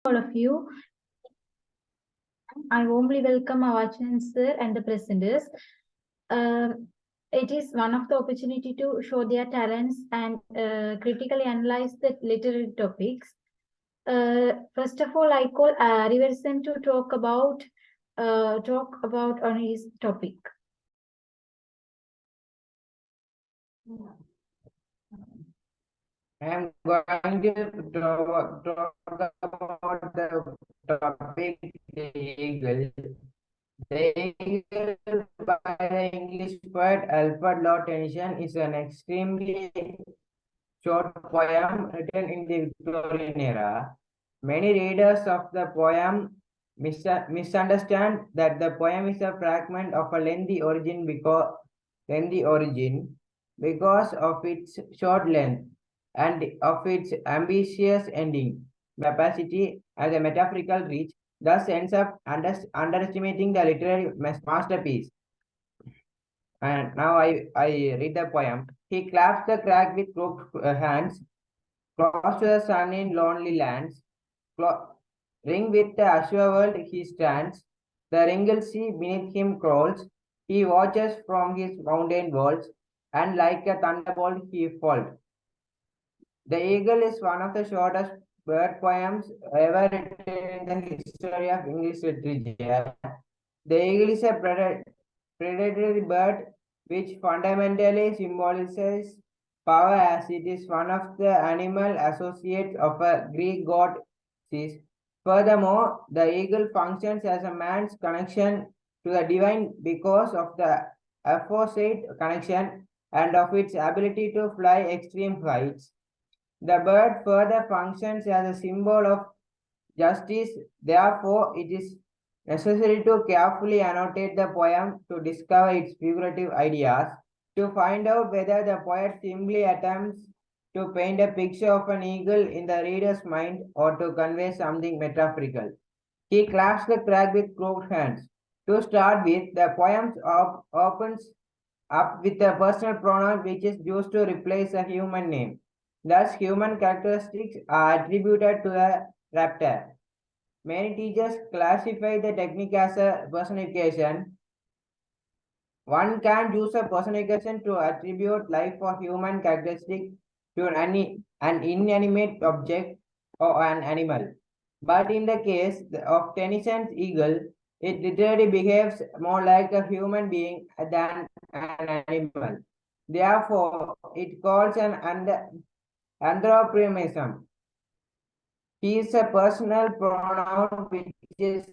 All of you. I warmly welcome our chancellor and the presenters. It is one of the opportunity to show their talents and critically analyze the literary topics. First of all, I call Riverson to talk about on his topic. I am going to talk about the topic the eagle. The eagle by the English poet Alfred Lord Tennyson is an extremely short poem written in the Victorian era. Many readers of the poem misunderstand that the poem is a fragment of a lengthy origin because of its short length and of its ambitious ending capacity as a metaphorical reach, thus ends up underestimating the literary masterpiece. And now I read the poem. He claps the crack with crooked hands, close to the sun in lonely lands, ring with the azure world he stands, the wrinkled sea beneath him crawls, he watches from his mountain walls, and like a thunderbolt he falls. The Eagle is one of the shortest bird poems ever written in the history of English literature. The eagle is a predatory bird which fundamentally symbolizes power as it is one of the animal associates of a Greek god Zeus. Furthermore, the eagle functions as a man's connection to the divine because of the aforesaid connection and of its ability to fly extreme heights. The bird further functions as a symbol of justice, therefore, it is necessary to carefully annotate the poem to discover its figurative ideas, to find out whether the poet simply attempts to paint a picture of an eagle in the reader's mind or to convey something metaphorical. He claps the crack with crooked hands. To start with, the poem opens up with a personal pronoun which is used to replace a human name. Thus, human characteristics are attributed to the raptor. Many teachers classify the technique as a personification. One can use a personification to attribute life or human characteristic to an inanimate object or an animal. But in the case of Tennyson's eagle, it literally behaves more like a human being than an animal. Therefore, it calls an anthropomorphism. He is a personal pronoun which is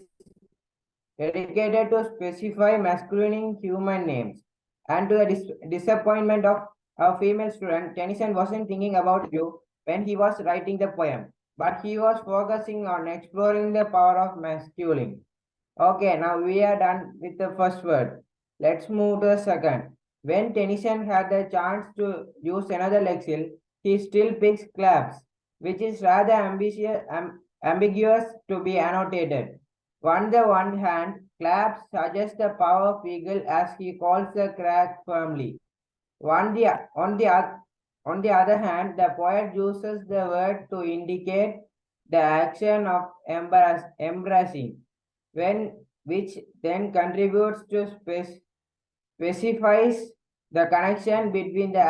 dedicated to specify masculine human names. And to the disappointment of a female student, Tennyson wasn't thinking about you when he was writing the poem, but he was focusing on exploring the power of masculine. Okay, now we are done with the first word. Let's move to the second. When Tennyson had the chance to use another lexil, he still picks claps, which is rather ambiguous to be annotated. On the one hand, claps suggest the power of eagle as he calls the crack firmly. On the other hand, the poet uses the word to indicate the action of embracing, which then contributes to specifies the connection between the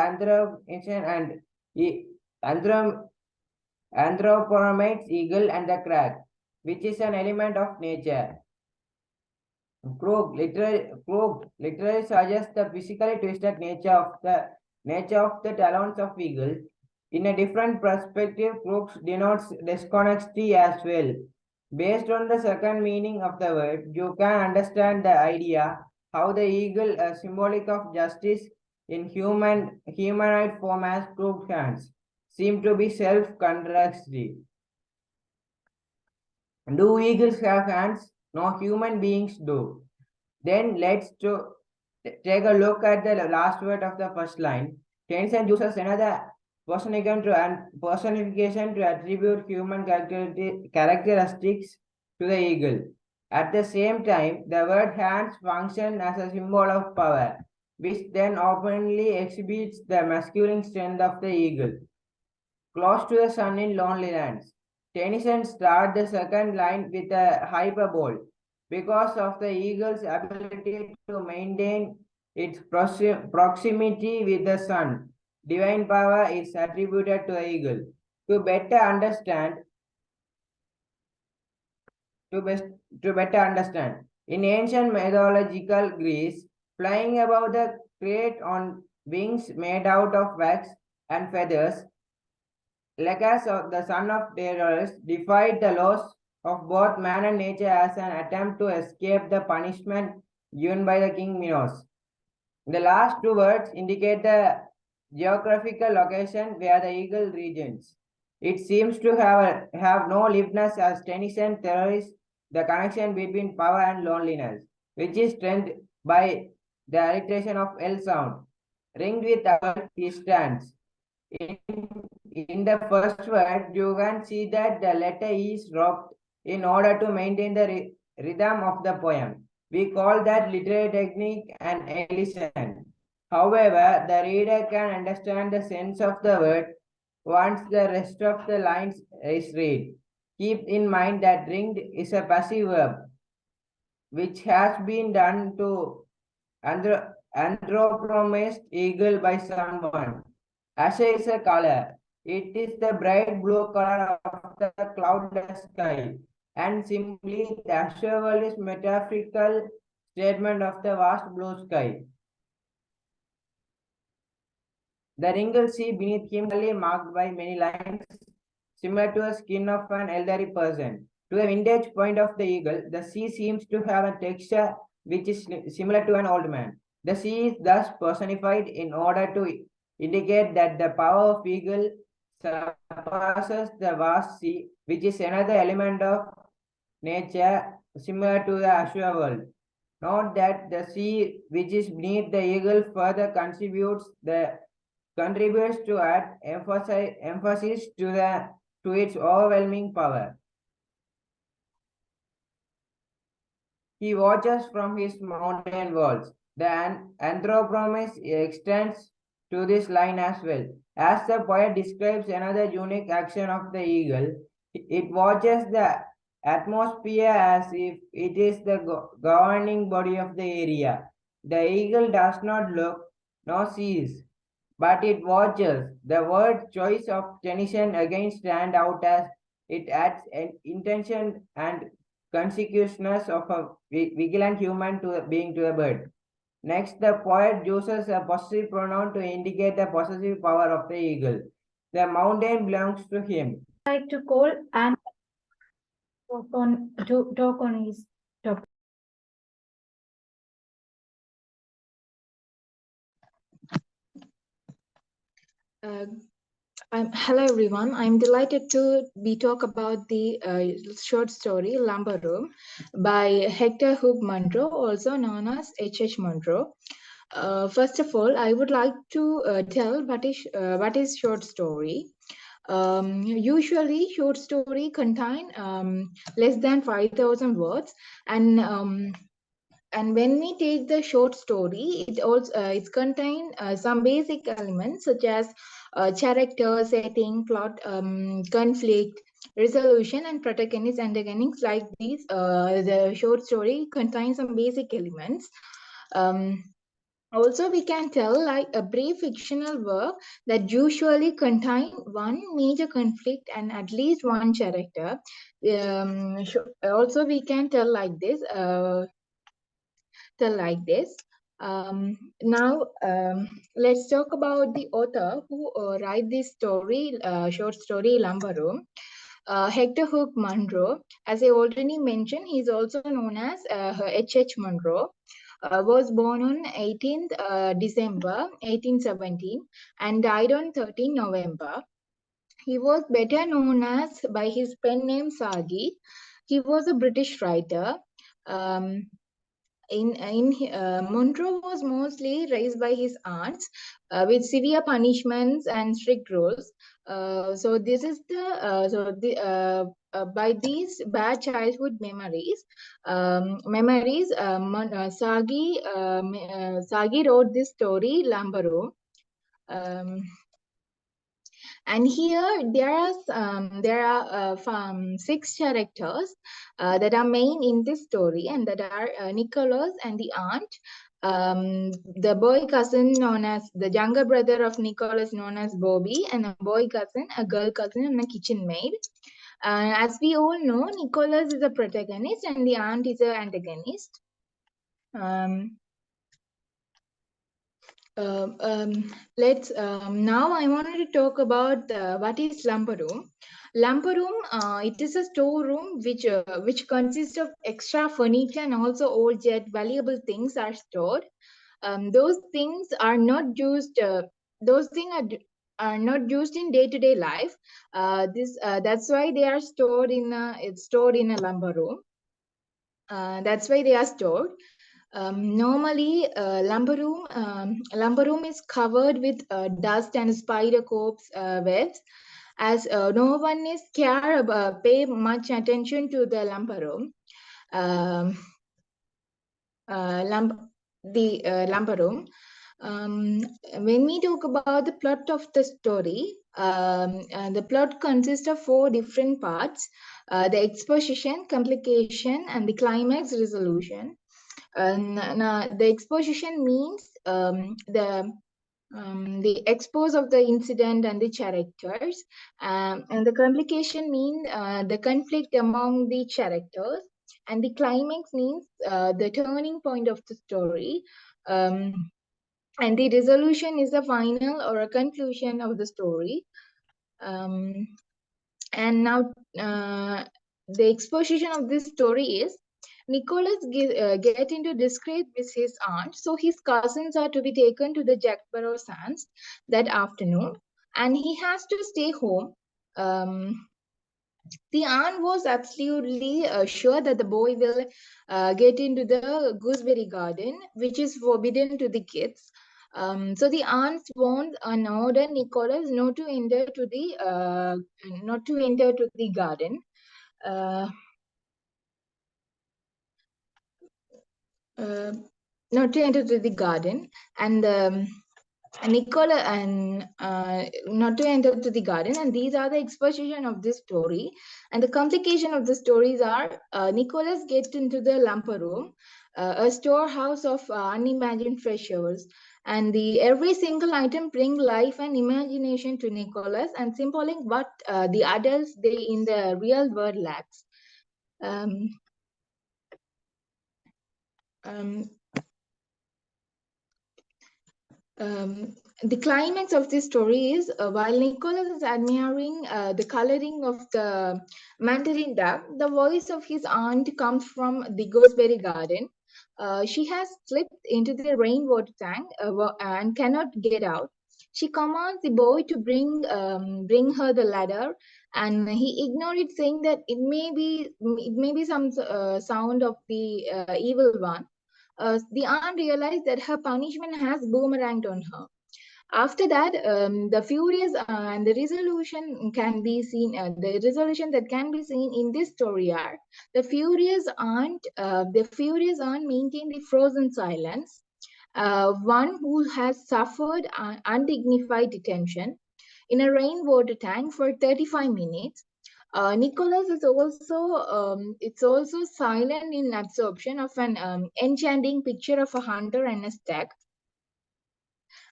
anthropomorphic eagle and the crack, which is an element of nature. Literally suggests the physically twisted nature of the talons of eagle. In a different perspective, crooks denotes dishonesty as well. Based on the second meaning of the word, you can understand the idea how the eagle, a symbolic of justice in humanoid form as crooked hands, seem to be self-contradictory. Do eagles have hands? No, human beings do. Then let's take a look at the last word of the first line. Tennyson uses another personification to attribute human characteristics to the eagle. At the same time, the word hands function as a symbol of power, which then openly exhibits the masculine strength of the eagle. Close to the sun in lonely lands. Tennyson starts the second line with a hyperbole. Because of the eagle's ability to maintain its proximity with the sun, divine power is attributed to the eagle. To better understand, in ancient mythological Greece, flying above the crate on wings made out of wax and feathers, Lagas, the son of Darius, defied the laws of both man and nature as an attempt to escape the punishment given by the king Minos. The last two words indicate the geographical location where the eagle regions. It seems to have no liveness as Tennyson theorizes the connection between power and loneliness, which is strengthened by the alliteration of L sound. Ringed with our he stands. In the first word, you can see that the letter E is dropped in order to maintain the rhythm of the poem. We call that literary technique an elision. However, the reader can understand the sense of the word once the rest of the lines is read. Keep in mind that ringed is a passive verb, which has been done to anthropomorphized eagle by someone. Asha is a color. It is the bright blue color of the cloudless sky. And simply, the Asha world is metaphorical statement of the vast blue sky. The wrinkled sea beneath him is marked by many lines, similar to the skin of an elderly person. To the vintage point of the eagle, the sea seems to have a texture which is similar to an old man. The sea is thus personified in order to indicate that the power of eagle surpasses the vast sea, which is another element of nature similar to the Ashura world. Note that the sea which is beneath the eagle further contributes to add emphasis to its overwhelming power. He watches from his mountain walls. The anthropomorphism extends to this line as well. As the poet describes another unique action of the eagle, it watches the atmosphere as if it is the governing body of the area. The eagle does not look nor sees, but it watches. The word choice of Tennyson again stand out as it adds an intention and consciousness of a vigilant human to being to a bird. Next, the poet uses a possessive pronoun to indicate the possessive power of the eagle. The mountain belongs to him. I'd like to call and talk on his topic. Hello everyone. I'm delighted to be talk about the short story Lumber Room by Hector Hook Munro, also known as H.H. Munro. First of all, I would like to tell what is short story. Usually, short story contain less than 5,000 words, and when we take the short story, it contain some basic elements such as character, setting, plot, conflict, resolution, and protagonists and antagonists. Like these, the short story contains some basic elements. Also, we can tell like a brief fictional work that usually contain one major conflict and at least one character. Also, we can tell like this. Now, let's talk about the author who write this story, short story Lumber Room. Hector Hook Munro, as I already mentioned, he is also known as H.H. Munro. Was born on 18th December 1817 and died on 13 November. He was better known as by his pen name Saki. He was a British writer. Munro was mostly raised by his aunts with severe punishments and strict rules. So this is by these bad childhood memories, Sagi wrote this story Lumber Room. And here there are 6 characters that are main in this story, and that are Nicholas and the aunt, the boy cousin known as the younger brother of Nicholas known as Bobby, and a boy cousin, a girl cousin, and a kitchen maid. As we all know, Nicholas is a protagonist and the aunt is an antagonist. Now I wanted to talk about what is lumber room. Lumber room, it is a storeroom which consists of extra furniture and also old jet valuable things are stored. Those things are not used. Those things are not used in day-to-day life. That's why they are stored in a lumber room. That's why they are stored. Normally, lumber room is covered with dust and spider webs, as no one is pay much attention to the lumber room. Lumber room. When we talk about the plot of the story, the plot consists of 4 different parts: the exposition, complication, and the climax resolution. The exposition means the expose of the incident and the characters, and the complication means the conflict among the characters, and the climax means the turning point of the story, and the resolution is the final or a conclusion of the story. And now the exposition of this story is: Nicholas get into disgrace with his aunt, so his cousins are to be taken to the Jackborough Sands that afternoon, and he has to stay home. The aunt was absolutely sure that the boy will get into the gooseberry garden, which is forbidden to the kids. So the aunt warns and ordered Nicholas not to enter to the garden. Not to enter to the garden, and Nicola and not to enter to the garden. And these are the exposition of this story. And the complication of the stories are: Nicholas gets into the lumber room, a storehouse of unimagined treasures, and every single item bring life and imagination to Nicholas and symbolic what the adults in the real world lacks. The climax of this story is while Nicholas is admiring the coloring of the mandarin duck, the voice of his aunt comes from the gooseberry garden. She has slipped into the rainwater tank and cannot get out. She commands the boy to bring her the ladder, and he ignored it, saying that it may be some sound of the evil one. The aunt realized that her punishment has boomeranged on her. After that, the furious and the resolution can be seen. The resolution that can be seen in this story are: the furious aunt maintained the frozen silence. One who has suffered undignified detention in a rainwater tank for 35 minutes. Nicholas is also silent in absorption of an enchanting picture of a hunter and a stag.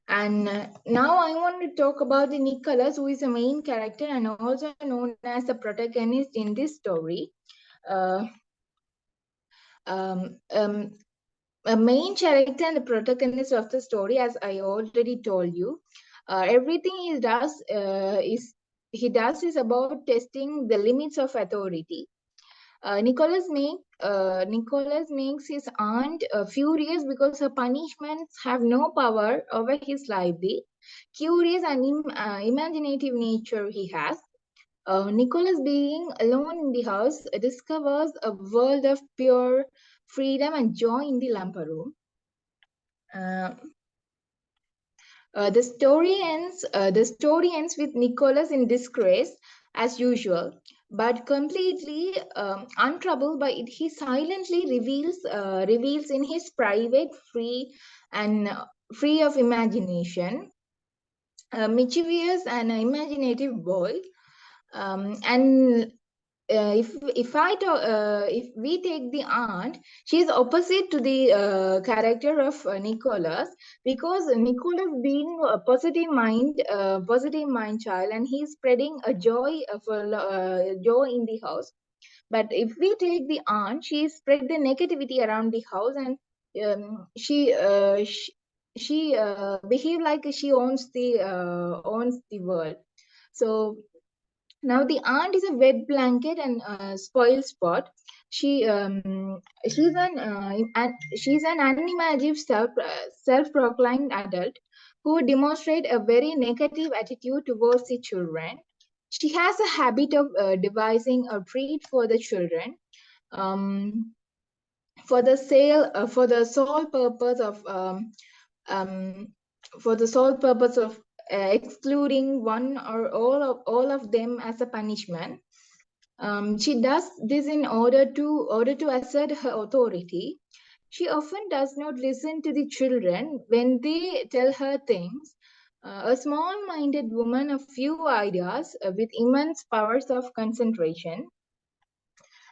And now I want to talk about the Nicholas, who is the main character and also known as the protagonist in this story. A main character and the protagonist of the story, as I already told you. Everything he does is about testing the limits of authority. Nicholas makes his aunt furious because her punishments have no power over his lively, curious and imaginative nature he has. Nicholas, being alone in the house, discovers a world of pure freedom and joy in the lumber room. The story ends with Nicholas in disgrace as usual, but completely untroubled by it. He silently reveals in his private, free of imagination. mischievous and imaginative boy. And if we take the aunt, she is opposite to the character of Nicholas, because Nicholas being a positive mind child, and he's spreading a joy joy in the house. But if we take the aunt, she spread the negativity around the house, and she behave like she owns the world. So now the aunt is a wet blanket and spoiled spot. She's an unimaginative self-proclaimed adult who demonstrate a very negative attitude towards the children. She has a habit of devising a treat for the children, um, for the sole purpose of um, excluding one or all of them as a punishment. She does this in order to assert her authority. She often does not listen to the children when they tell her things. A small-minded woman of few ideas with immense powers of concentration.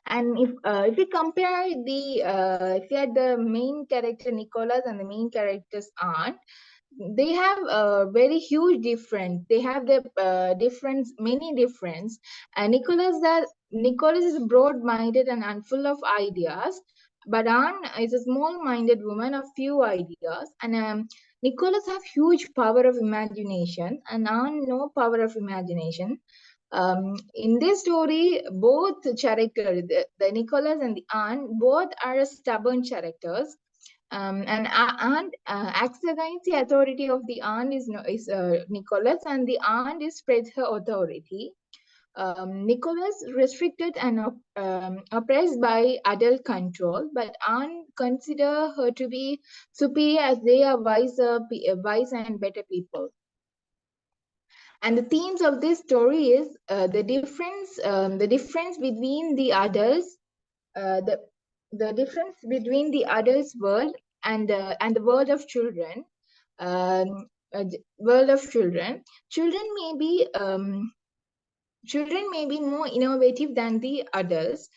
And if we compare if you had the main character Nicholas and the main character's aunt, they have a very huge difference. They have the many difference. And Nicholas is broad-minded and full of ideas, but Anne is a small-minded woman of few ideas. And Nicholas have huge power of imagination, and Anne no power of imagination. In this story, both characters, the Nicholas and the Anne, both are stubborn characters. And aunt acts against the authority of the aunt is Nicholas, and the aunt is spreads her authority. Nicholas restricted and oppressed by adult control, but aunt consider her to be superior as they are wise and better people. And the themes of this story is the difference between the adults, the difference between the adults' world and the world of children. World of children. Children may be more innovative than the adults.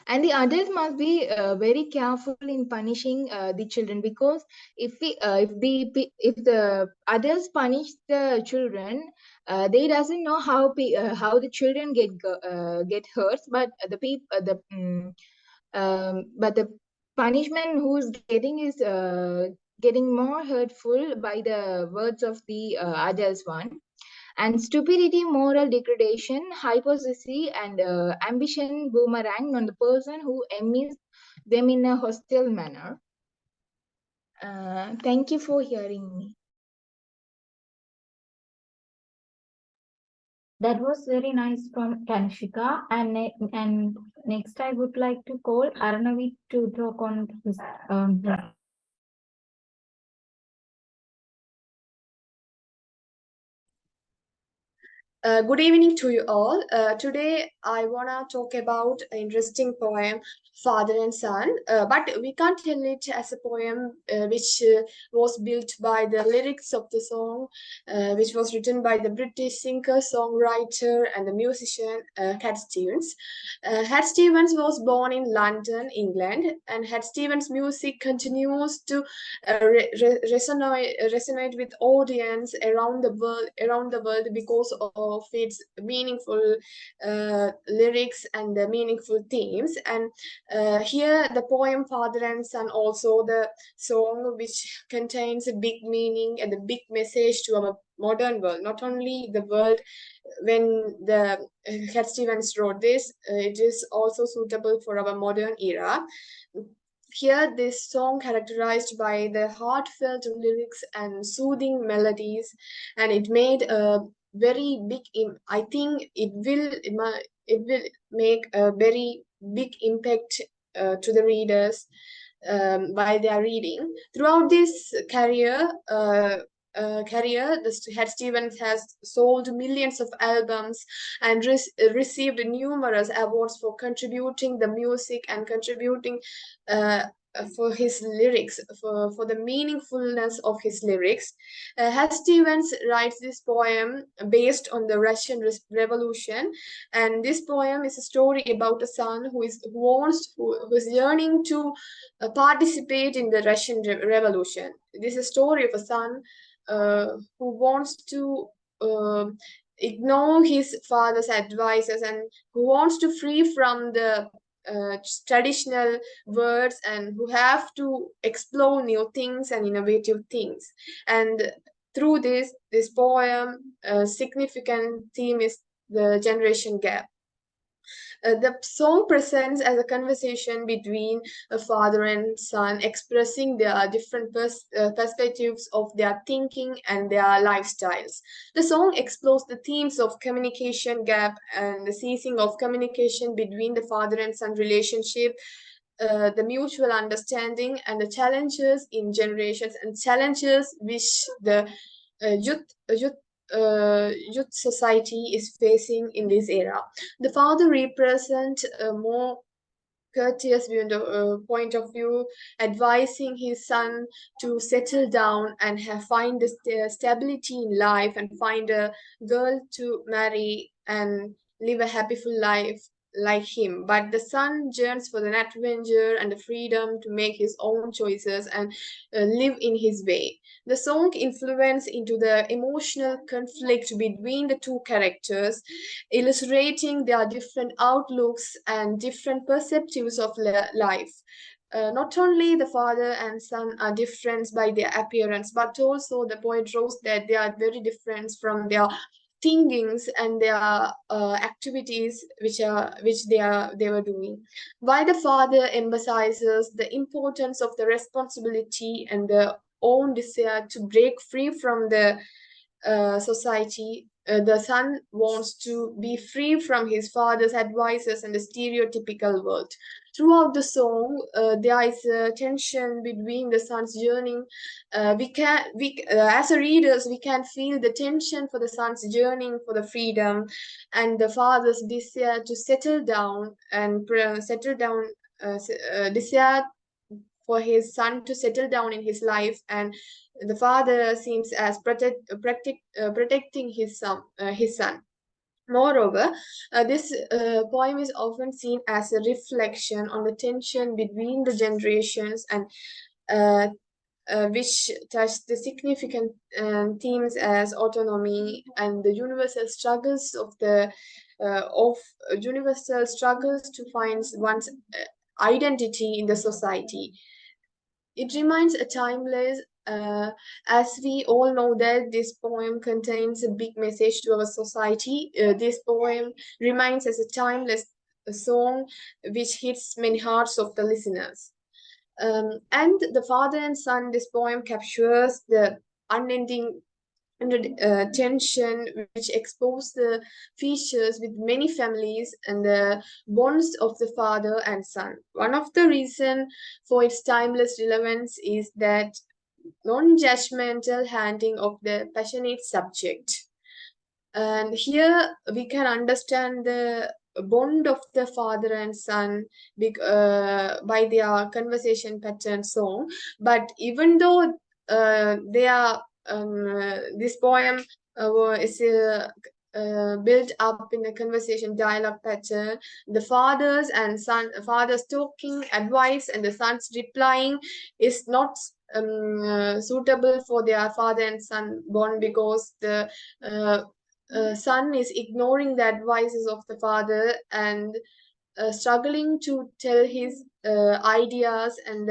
And the adults must be very careful in punishing the children, because if the adults punish the children, they doesn't know how the children get hurt, but the punishment who's getting is getting more hurtful by the words of the adults one. And stupidity, moral degradation, hypocrisy, and ambition boomerang on the person who emits them in a hostile manner. Thank you for hearing me. That was very nice from Kanishika. And next, I would like to call Arnavi to talk on his. Good evening to you all. Today I wanna talk about an interesting poem, Father and Son. But we can't tell it as a poem which was built by the lyrics of the song, which was written by the British singer, songwriter, and the musician Cat Stevens. Cat Stevens was born in London, England, and Cat Stevens' music continues to resonate with audience around the world because of its meaningful lyrics and the meaningful themes. And here the poem Father and Son, also the song which contains a big meaning and a big message to our modern world, not only the world when the Cat Stevens wrote this, it is also suitable for our modern era. Here, this song characterized by the heartfelt lyrics and soothing melodies, and it made a very big. I think it will make a very big impact to the readers while they are reading. Throughout this career, the Cat Stevens has sold millions of albums and received numerous awards for contributing the music and contributing for his lyrics, for the meaningfulness of his lyrics. Has Stevens writes this poem based on the Russian Revolution, and this poem is a story about a son who is yearning to participate in the Russian Revolution. This is a story of a son who wants to ignore his father's advices and who wants to free from the traditional words and who have to explore new things and innovative things. And through this poem, a significant theme is the generation gap. The song presents as a conversation between a father and son, expressing their different perspectives of their thinking and their lifestyles. The song explores the themes of communication gap and the ceasing of communication between the father and son relationship, the mutual understanding, and the challenges in generations and challenges which the youth society is facing in this era. The father represents a more courteous point of view, advising his son to settle down and find the stability in life and find a girl to marry and live a happy full life like him. But the son yearns for an adventure and the freedom to make his own choices and live in his way. The song influence into the emotional conflict between the two characters, illustrating their different outlooks and different perspectives of life. Not only the father and son are different by their appearance, but also the poet shows that they are very different from their thinkings and their activities which they were doing. While the father emphasizes the importance of the responsibility and the own desire to break free from the society, the son wants to be free from his father's advices and the stereotypical world. Throughout the song, there is a tension between the son's yearning. As a readers, we can feel the tension for the son's yearning for the freedom, and the father's desire to settle down and desire for his son to settle down in his life, and the father seems as protecting his son. Moreover, this poem is often seen as a reflection on the tension between the generations and uh, which touch the significant themes as autonomy and the universal struggles to find one's identity in the society. It remains a timeless, as we all know that this poem contains a big message to our society. This poem remains as a timeless song which hits many hearts of the listeners. And the father and son, this poem captures the unending tension which expose the features with many families and the bonds of the father and son. One of the reasons for its timeless relevance is that non-judgmental handling of the passionate subject. And here we can understand the bond of the father and son by their conversation pattern song. But even though they are this poem is built up in a conversation dialogue pattern, the father's talking advice and the son's replying is not suitable for their father and son bond, because the son is ignoring the advices of the father and struggling to tell his ideas and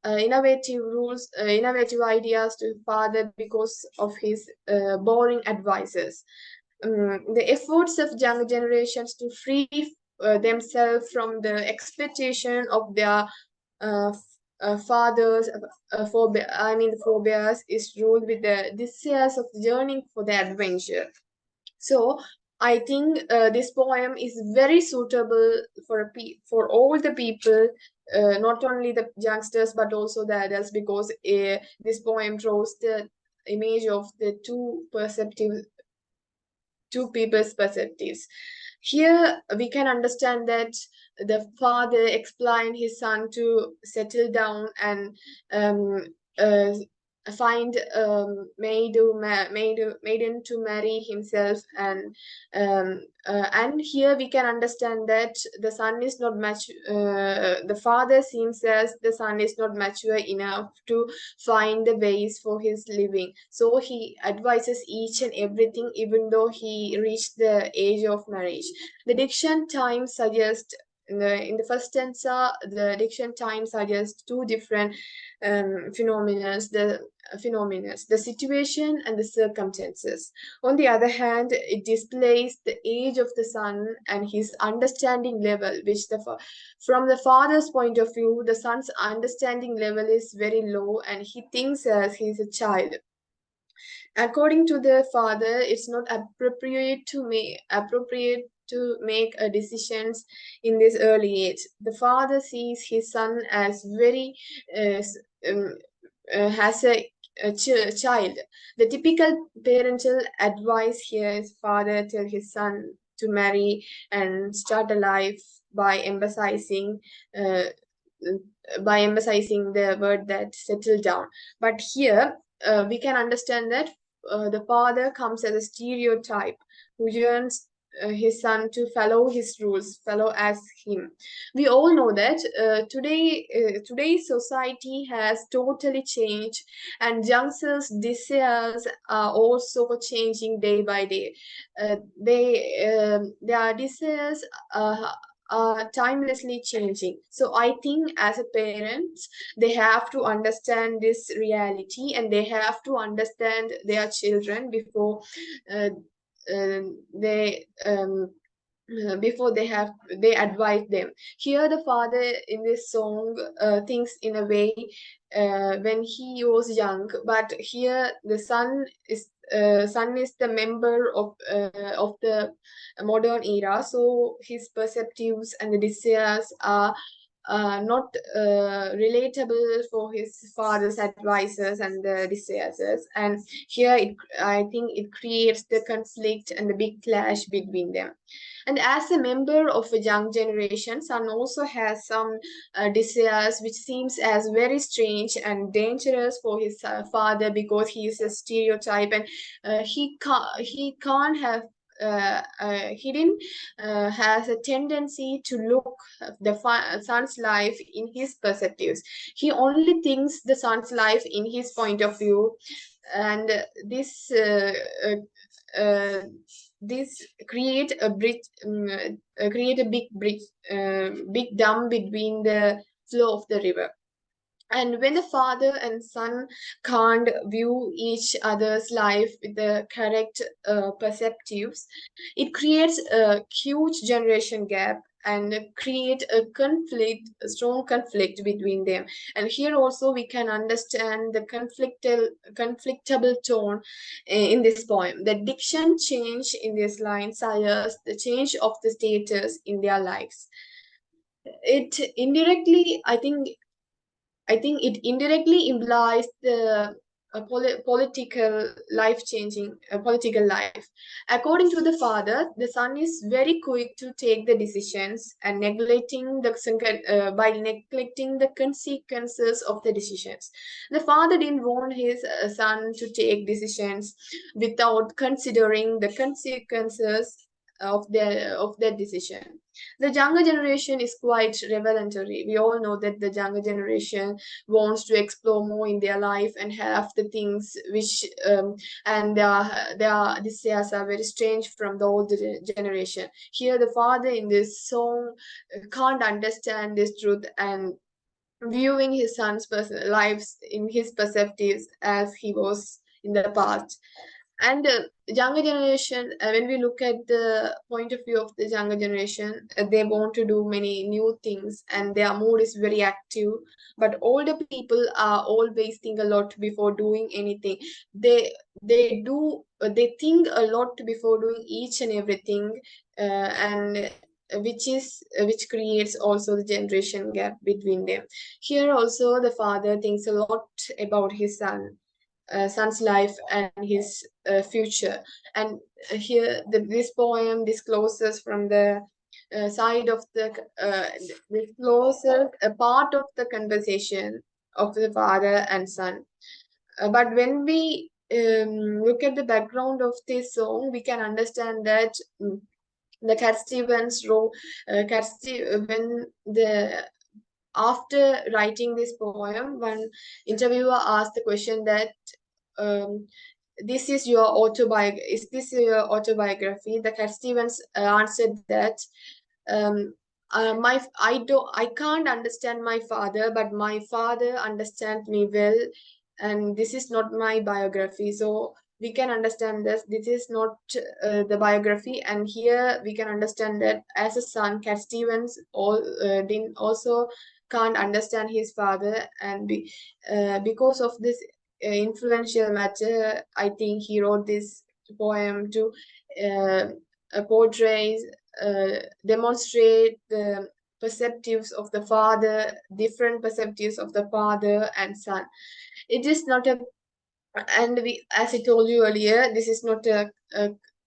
innovative ideas to father because of his boring advices. The efforts of younger generations to free themselves from the expectation of their fathers, the forebears, is ruled with the desires of yearning for the adventure. So I think this poem is very suitable for all the people, not only the youngsters but also the adults, because this poem draws the image of the two people's perspectives. Here we can understand that the father explained his son to settle down and uh, find maiden to marry himself, and here we can understand that the son is not much the father seems as the son is not mature enough to find the ways for his living, so he advises each and everything even though he reached the age of marriage. The diction time suggests in the first stanza, the diction time suggests two different phenomena, the situation and the circumstances. On the other hand, it displays the age of the son and his understanding level, which from the father's point of view, the son's understanding level is very low and he thinks as he's a child. According to the father, it's not appropriate to make decisions in this early age. The father sees his son as very has a child. The typical parental advice here is father tell his son to marry and start a life by emphasizing uh, the word that settle down. But here we can understand that the father comes as a stereotype who yearns his son to follow his rules, follow as him. We all know that today's society has totally changed, and youngsters' desires are also changing day by day. Their desires are timelessly changing. So I think as a parent, they have to understand this reality and they have to understand their children uh, uh, they before they advise them. Here the father in this song thinks in a way when he was young, but here the son is the member of the modern era, so his perceptives and the desires are not relatable for his father's advices and the desires, and here I think it creates the conflict and the big clash between them. And as a member of a young generation, son also has some desires which seems as very strange and dangerous for his father, because he is a stereotype and he can't have he didn't has a tendency to look the son's life in his perspectives. He only thinks the son's life in his point of view, and uh, this create a big bridge, big dam between the flow of the river. And when the father and son can't view each other's life with the correct perspectives, it creates a huge generation gap and create a strong conflict between them. And here also we can understand the conflictable tone in this poem. The diction change in this line suggests the change of the status in their lives. It indirectly, I think it indirectly implies the political life. According to the father, the son is very quick to take the decisions and by neglecting the consequences of the decisions. The father didn't want his son to take decisions without considering the consequences of their decision. The younger generation is quite revelatory. We all know that the younger generation wants to explore more in their life and have the things which and their desires are very strange from the older generation. Here the father in this song can't understand this truth and viewing his son's personal lives in his perspectives as he was in the past. And younger generation, when we look at the point of view of the younger generation, they want to do many new things and their mood is very active, but older people are always think a lot before doing anything. They think a lot before doing each and everything, and which creates also the generation gap between them. Here also the father thinks a lot about his son's life and his future. And here this poem discloses from the side of the closer a part of the conversation of the father and son. But when we look at the background of this song, we can understand that the Cat Stevens wrote when the after writing this poem, one interviewer asked the question that um, this is your autobiography. Is this your autobiography? The Cat Stevens answered that I can't understand my father, but my father understands me well, and this is not my biography. So we can understand this is not the biography, and here we can understand that as a son, Cat Stevens didn't also can't understand his father, and because of this influential matter, I think he wrote this poem to uh, portray, demonstrate the perceptives of the father, different perceptives of the father and son. It is not a, and we, as I told you earlier, this is not a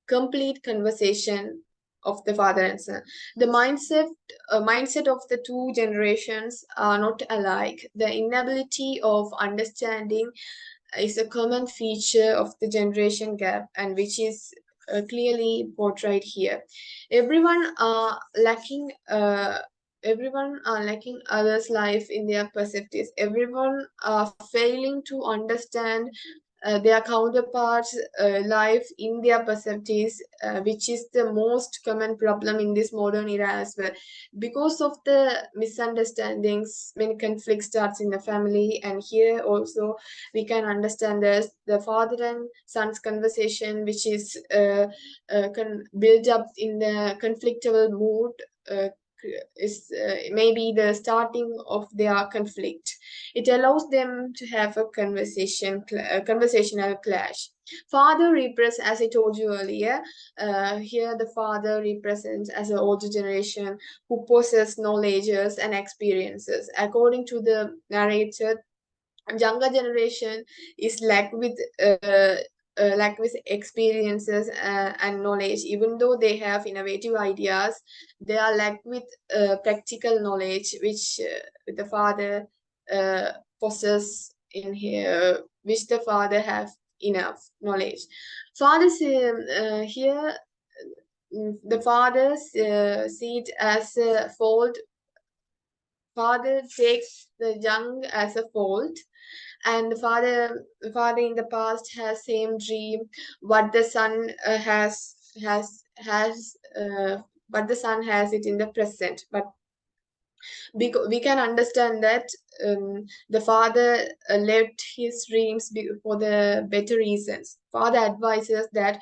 complete conversation of the father and son. The mindset of the two generations are not alike. The inability of understanding is a common feature of the generation gap, and which is clearly portrayed here. Everyone are lacking. Everyone are lacking others' life in their perspectives. Everyone are failing to understand their counterparts' life in their perspectives, which is the most common problem in this modern era as well. Because of the misunderstandings, many conflicts starts in the family, and here also we can understand the father and son's conversation, which is built up in the conflictual mood. Is maybe the starting of their conflict. It allows them to have a conversational clash. Father represents, as I told you earlier, here the father represents as an older generation who possess knowledges and experiences. According to the narrator, younger generation is lack with experiences and knowledge. Even though they have innovative ideas, they are lack with practical knowledge, which the father possess in here, which the father have enough knowledge. Fathers here, the fathers see it as a fault. Father takes the young as a fault, and the father in the past has same dream what the son has but the son has it in the present. But we can understand that the father left his dreams for the better reasons. Father advises that